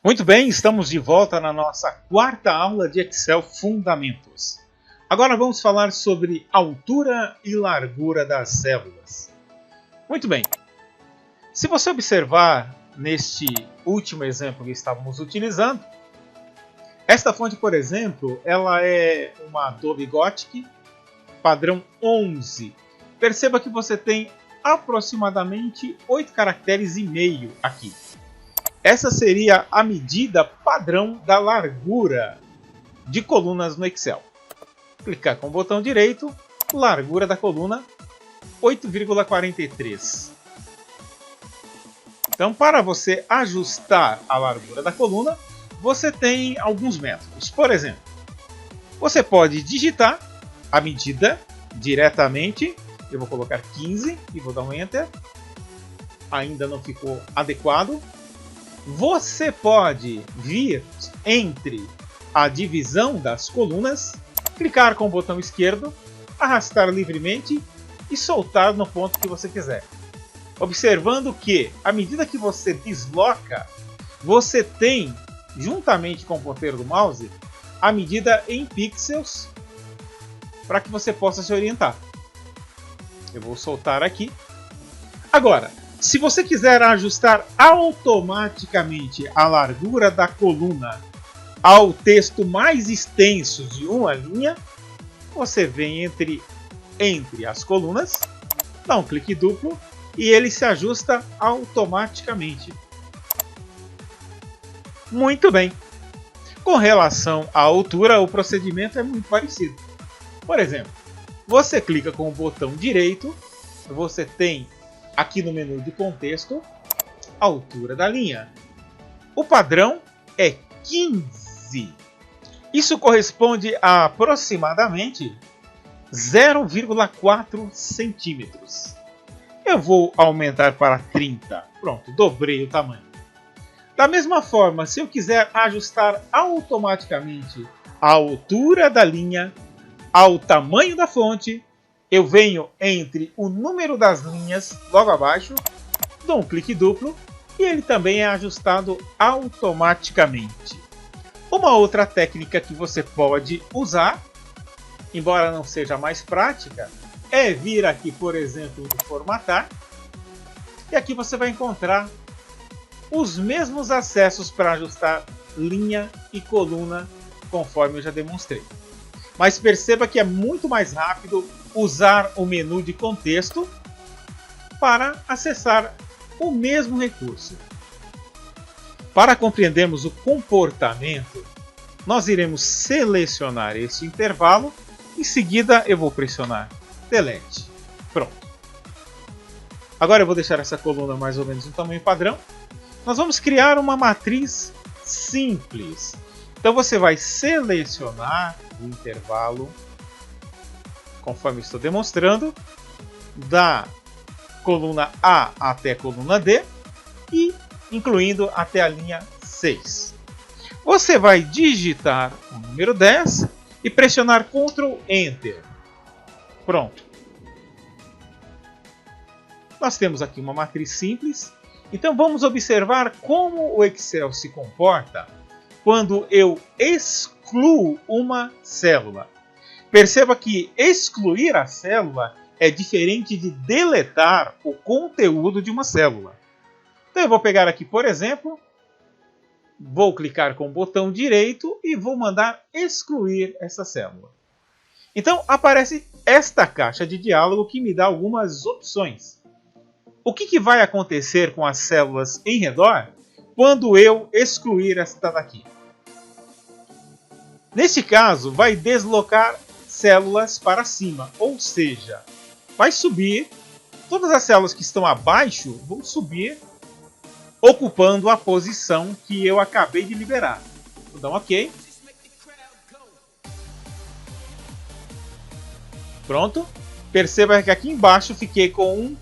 Muito bem, estamos de volta na nossa quarta aula de Excel Fundamentos. Agora vamos falar sobre altura e largura das células. Muito bem, se você observar neste último exemplo que estávamos utilizando, esta fonte, por exemplo, ela é uma Adobe Gothic padrão 11. Perceba que você tem aproximadamente 8 caracteres e meio aqui. Essa seria a medida padrão da largura de colunas no Excel. Clicar com o botão direito, largura da coluna 8,43. Então, para você ajustar a largura da coluna, você tem alguns métodos. Por exemplo, você pode digitar a medida diretamente. Eu vou colocar 15 e vou dar um Enter. Ainda não ficou adequado. Você pode vir entre a divisão das colunas, clicar com o botão esquerdo, arrastar livremente e soltar no ponto que você quiser. Observando que, à medida que você desloca, você tem, juntamente com o ponteiro do mouse, a medida em pixels para que você possa se orientar. Eu vou soltar aqui. Agora, se você quiser ajustar automaticamente a largura da coluna ao texto mais extenso de uma linha, você vem entre as colunas, dá um clique duplo e ele se ajusta automaticamente. Muito bem. Com relação à altura, o procedimento é muito parecido. Por exemplo, você clica com o botão direito, você tem aqui no menu de contexto, a altura da linha. O padrão é 15. Isso corresponde a aproximadamente 0,4 centímetros. Eu vou aumentar para 30. Pronto, dobrei o tamanho. Da mesma forma, se eu quiser ajustar automaticamente a altura da linha ao tamanho da fonte, eu venho entre o número das linhas logo abaixo, dou um clique duplo e ele também é ajustado automaticamente. Uma outra técnica que você pode usar, embora não seja mais prática, é vir aqui, por exemplo, no formatar, e aqui você vai encontrar os mesmos acessos para ajustar linha e coluna, conforme eu já demonstrei. Mas perceba que é muito mais rápido usar o menu de contexto para acessar o mesmo recurso. Para compreendermos o comportamento, nós iremos selecionar este intervalo. Em seguida, eu vou pressionar Delete. Pronto. Agora eu vou deixar essa coluna mais ou menos no tamanho padrão. Nós vamos criar uma matriz simples. Então você vai selecionar o intervalo, conforme estou demonstrando, da coluna A até a coluna D e incluindo até a linha 6. Você vai digitar o número 10 e pressionar Ctrl Enter. Pronto. Nós temos aqui uma matriz simples. Então vamos observar como o Excel se comporta quando eu excluo uma célula. Perceba que excluir a célula é diferente de deletar o conteúdo de uma célula. Então eu vou pegar aqui, por exemplo, vou clicar com o botão direito e vou mandar excluir essa célula. Então aparece esta caixa de diálogo que me dá algumas opções. O que vai acontecer com as células em redor quando eu excluir esta daqui? Neste caso, vai deslocar células para cima, ou seja, vai subir, todas as células que estão abaixo vão subir, ocupando a posição que eu acabei de liberar. Vou dar um OK. Pronto. Perceba que aqui embaixo fiquei com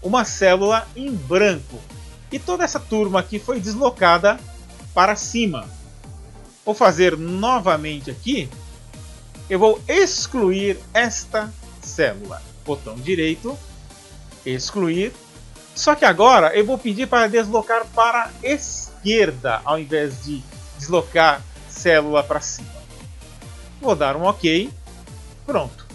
uma célula em branco. E toda essa turma aqui foi deslocada para cima. Vou fazer novamente aqui. Eu vou excluir esta célula. Botão direito, excluir. Só que agora eu vou pedir para deslocar para a esquerda, ao invés de deslocar célula para cima. Vou dar um OK. Pronto.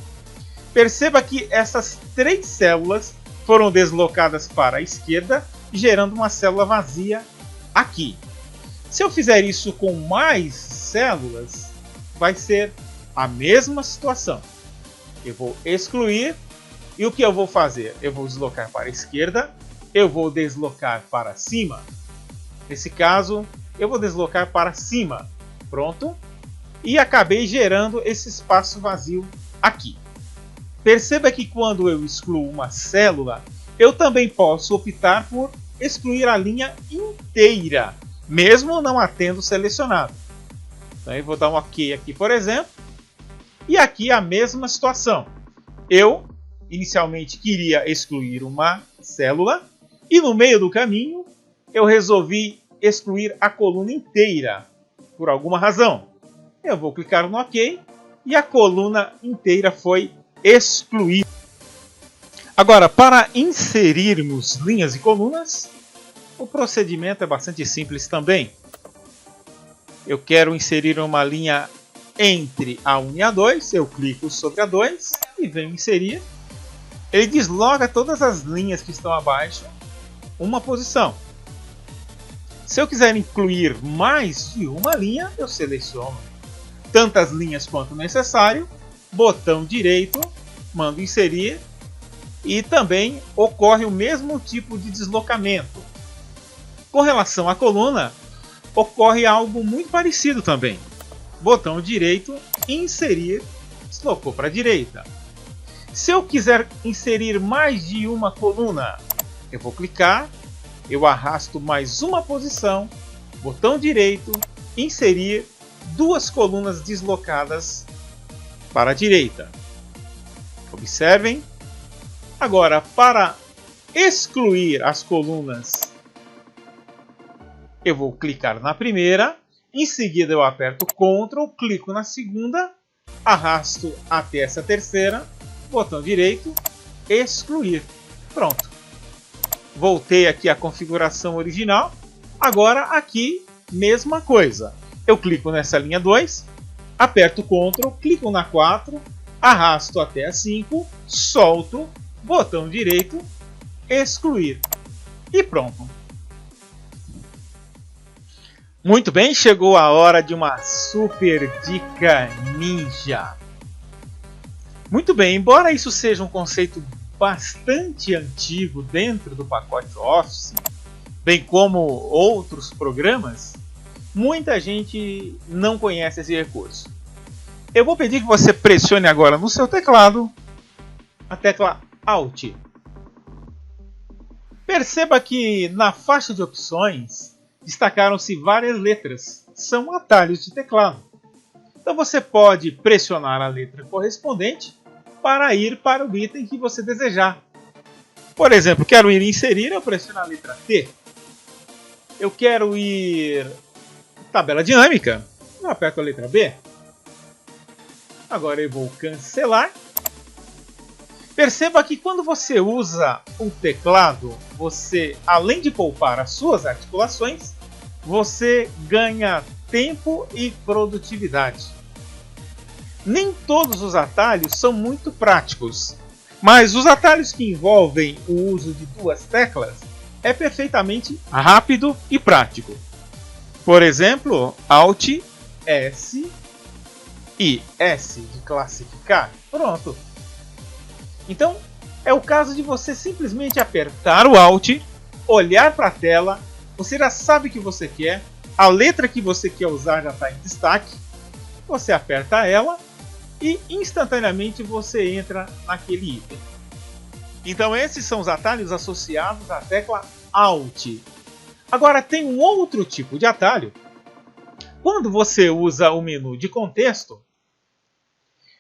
Perceba que essas 3 células foram deslocadas para a esquerda, gerando uma célula vazia aqui. Se eu fizer isso com mais células, vai ser a mesma situação. Eu vou excluir e o que eu vou fazer? Eu vou deslocar para a esquerda, eu vou deslocar para cima. Nesse caso, eu vou deslocar para cima. Pronto. E acabei gerando esse espaço vazio aqui. Perceba que quando eu excluo uma célula, eu também posso optar por excluir a linha inteira, mesmo não a tendo selecionado. Então eu vou dar um OK aqui, por exemplo. E aqui a mesma situação. Eu inicialmente queria excluir uma célula e no meio do caminho eu resolvi excluir a coluna inteira, por alguma razão. Eu vou clicar no OK e a coluna inteira foi excluída. Agora, para inserirmos linhas e colunas, o procedimento é bastante simples também. Eu quero inserir uma linha entre a 1 e a 2, eu clico sobre a 2 e venho inserir. Ele desloca todas as linhas que estão abaixo uma posição. Se eu quiser incluir mais de uma linha, eu seleciono tantas linhas quanto necessário, botão direito, mando inserir e também ocorre o mesmo tipo de deslocamento. Com relação à coluna, ocorre algo muito parecido também. Botão direito, inserir, deslocou para a direita. Se eu quiser inserir mais de uma coluna, eu vou clicar, eu arrasto mais uma posição, botão direito, inserir, 2 colunas deslocadas para a direita. Observem. Agora, para excluir as colunas, eu vou clicar na primeira, em seguida eu aperto Ctrl, clico na segunda, arrasto até essa terceira, botão direito, excluir. Pronto. Voltei aqui à configuração original. Agora aqui, mesma coisa. Eu clico nessa linha 2, aperto Ctrl, clico na 4, arrasto até a 5, solto, botão direito, excluir. E pronto. Muito bem, chegou a hora de uma super dica ninja. Muito bem, embora isso seja um conceito bastante antigo dentro do pacote Office, bem como outros programas, muita gente não conhece esse recurso. Eu vou pedir que você pressione agora no seu teclado a tecla Alt. Perceba que na faixa de opções destacaram-se várias letras, são atalhos de teclado. Então você pode pressionar a letra correspondente para ir para o item que você desejar. Por exemplo, quero ir inserir, eu pressiono a letra T. Eu quero ir tabela dinâmica, eu aperto a letra B. Agora eu vou cancelar. Perceba que quando você usa o teclado, você, além de poupar as suas articulações, você ganha tempo e produtividade. Nem todos os atalhos são muito práticos, mas os atalhos que envolvem o uso de 2 teclas é perfeitamente rápido e prático. Por exemplo, Alt, S e S de classificar. Pronto. Então, é o caso de você simplesmente apertar o Alt, olhar para a tela, você já sabe o que você quer, a letra que você quer usar já está em destaque, você aperta ela e instantaneamente você entra naquele item. Então esses são os atalhos associados à tecla Alt. Agora tem um outro tipo de atalho. Quando você usa o menu de contexto,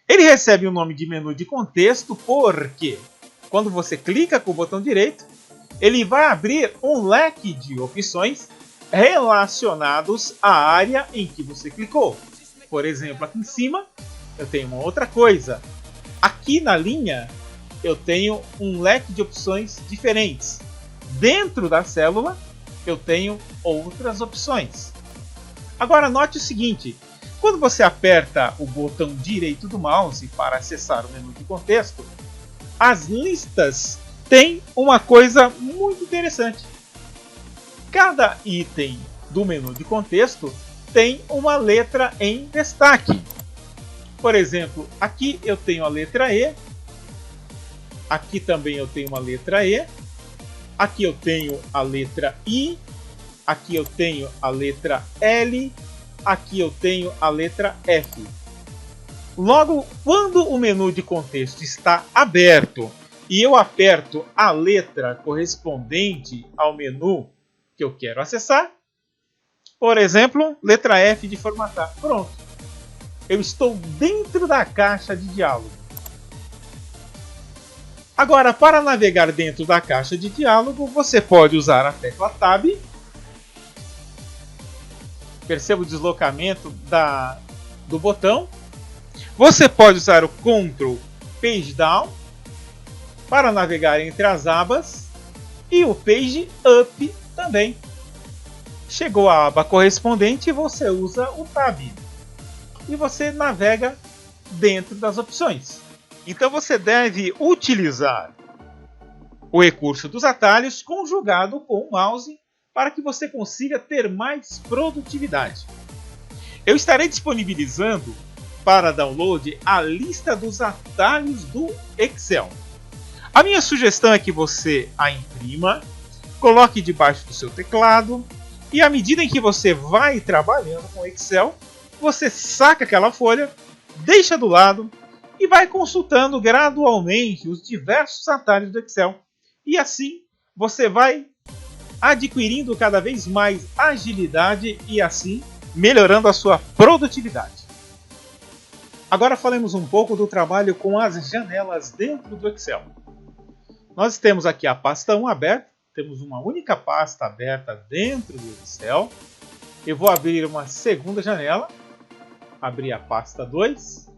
ele recebe o nome de menu de contexto porque quando você clica com o botão direito, ele vai abrir um leque de opções relacionados à área em que você clicou. Por exemplo, aqui em cima eu tenho uma outra coisa. Aqui na linha eu tenho um leque de opções diferentes. Dentro da célula eu tenho outras opções. Agora note o seguinte, quando você aperta o botão direito do mouse para acessar o menu de contexto, as listas têm uma coisa muito interessante. Cada item do menu de contexto tem uma letra em destaque. Por exemplo, aqui eu tenho a letra E, aqui também eu tenho uma letra E, aqui eu tenho a letra I, aqui eu tenho a letra L, aqui eu tenho a letra F. Logo, quando o menu de contexto está aberto e eu aperto a letra correspondente ao menu que eu quero acessar, por exemplo, letra F de formatar. Pronto. Eu estou dentro da caixa de diálogo. Agora, para navegar dentro da caixa de diálogo, você pode usar a tecla Tab. Perceba o deslocamento do botão. Você pode usar o Ctrl Page Down para navegar entre as abas e o Page Up também. Chegou a aba correspondente, você usa o Tab e você navega dentro das opções. Então você deve utilizar o recurso dos atalhos conjugado com o mouse para que você consiga ter mais produtividade. Eu estarei disponibilizando para download a lista dos atalhos do Excel. A minha sugestão é que você a imprima, coloque debaixo do seu teclado e à medida em que você vai trabalhando com o Excel, você saca aquela folha, deixa do lado e vai consultando gradualmente os diversos atalhos do Excel. E assim você vai adquirindo cada vez mais agilidade e assim melhorando a sua produtividade. Agora falemos um pouco do trabalho com as janelas dentro do Excel. Nós temos aqui a pasta 1 aberta, temos uma única pasta aberta dentro do Excel. Eu vou abrir uma segunda janela, abrir a pasta 2.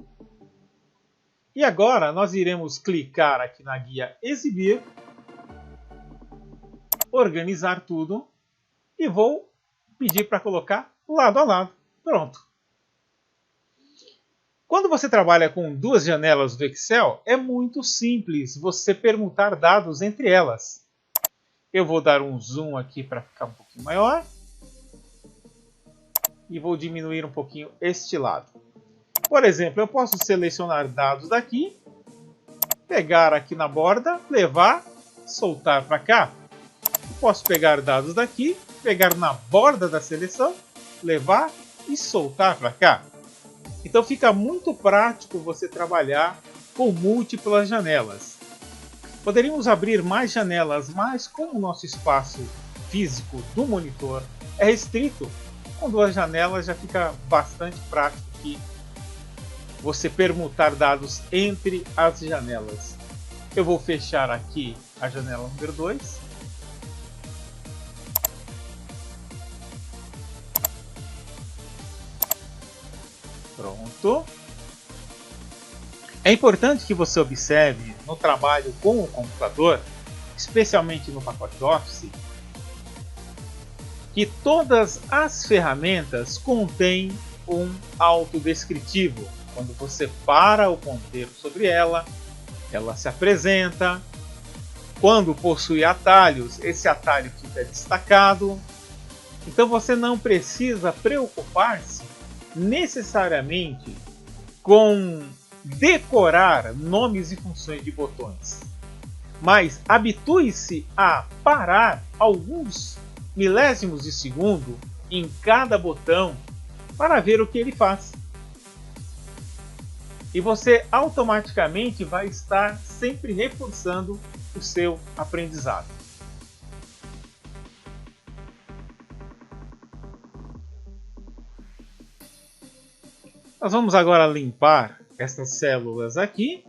E agora nós iremos clicar aqui na guia Exibir, organizar tudo e vou pedir para colocar lado a lado. Pronto. Quando você trabalha com duas janelas do Excel, é muito simples você permutar dados entre elas. Eu vou dar um zoom aqui para ficar um pouquinho maior. E vou diminuir um pouquinho este lado. Por exemplo, eu posso selecionar dados daqui, pegar aqui na borda, levar, soltar para cá. Eu posso pegar dados daqui, pegar na borda da seleção, levar e soltar para cá. Então fica muito prático você trabalhar com múltiplas janelas. Poderíamos abrir mais janelas, mas como o nosso espaço físico do monitor é restrito, com duas janelas já fica bastante prático aqui você permutar dados entre as janelas. Eu vou fechar aqui a janela número 2. Pronto. É importante que você observe no trabalho com o computador, especialmente no pacote Office, que todas as ferramentas contêm um autodescritivo. Quando você para o ponteiro sobre ela, ela se apresenta. Quando possui atalhos, esse atalho fica destacado. Então você não precisa preocupar-se necessariamente com decorar nomes e funções de botões, mas habitue-se a parar alguns milésimos de segundo em cada botão para ver o que ele faz. E você automaticamente vai estar sempre reforçando o seu aprendizado. Nós vamos agora limpar essas células aqui.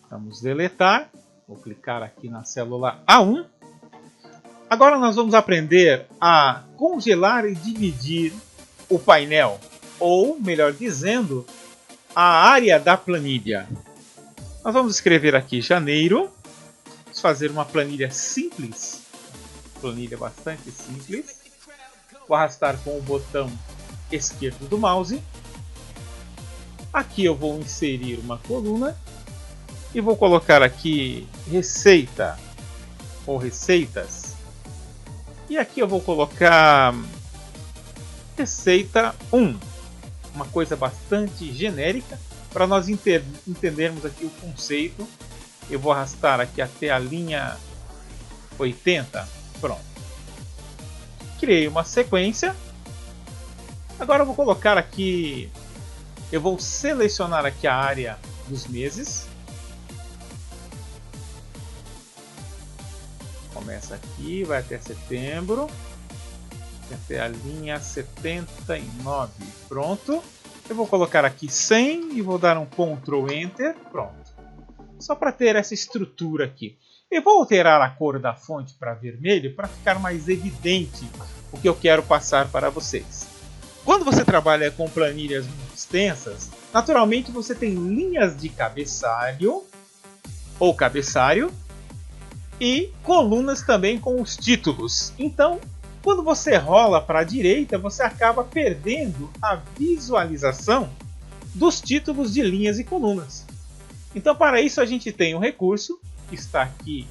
Vamos deletar. Vou clicar aqui na célula A1. Agora nós vamos aprender a congelar e dividir o painel, ou melhor dizendo, a área da planilha. Nós vamos escrever aqui janeiro, vamos fazer uma planilha simples, planilha bastante simples. Vou arrastar com o botão esquerdo do mouse. Aqui eu vou inserir uma coluna e vou colocar aqui receita ou receitas. E aqui eu vou colocar receita 1, uma coisa bastante genérica para nós entendermos aqui o conceito. Eu vou arrastar aqui até a linha 80. Pronto. Criei uma sequência. Agora eu vou colocar aqui, eu vou selecionar aqui a área dos meses. Começa aqui, vai até setembro, até a linha 79. Pronto. Eu vou colocar aqui 100 e vou dar um Ctrl Enter. Pronto. Só para ter essa estrutura aqui. Eu vou alterar a cor da fonte para vermelho para ficar mais evidente o que eu quero passar para vocês. Quando você trabalha com planilhas muito extensas, naturalmente você tem linhas de cabeçalho ou cabeçário e colunas também com os títulos. Então, quando você rola para a direita, você acaba perdendo a visualização dos títulos de linhas e colunas. Então, para isso a gente tem um recurso que está aqui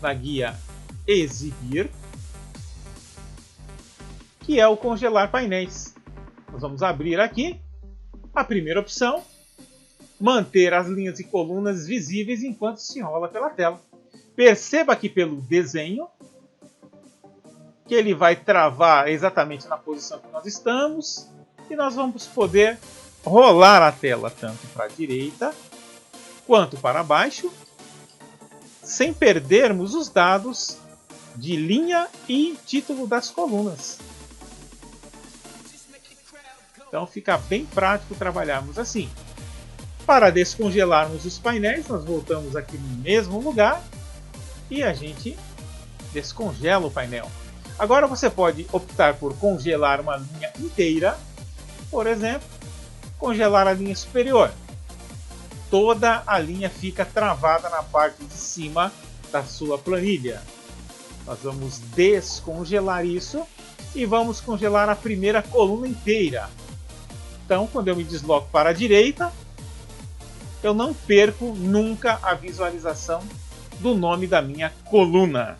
na guia Exibir, que é o congelar painéis. Nós vamos abrir aqui a primeira opção, manter as linhas e colunas visíveis enquanto se rola pela tela. Perceba aqui pelo desenho que ele vai travar exatamente na posição que nós estamos e nós vamos poder rolar a tela tanto para a direita quanto para baixo, sem perdermos os dados de linha e título das colunas. Então fica bem prático trabalharmos assim. Para descongelarmos os painéis, nós voltamos aqui no mesmo lugar e a gente descongela o painel. Agora você pode optar por congelar uma linha inteira, por exemplo, congelar a linha superior. Toda a linha fica travada na parte de cima da sua planilha. Nós vamos descongelar isso e vamos congelar a primeira coluna inteira. Então, quando eu me desloco para a direita, eu não perco nunca a visualização do nome da minha coluna.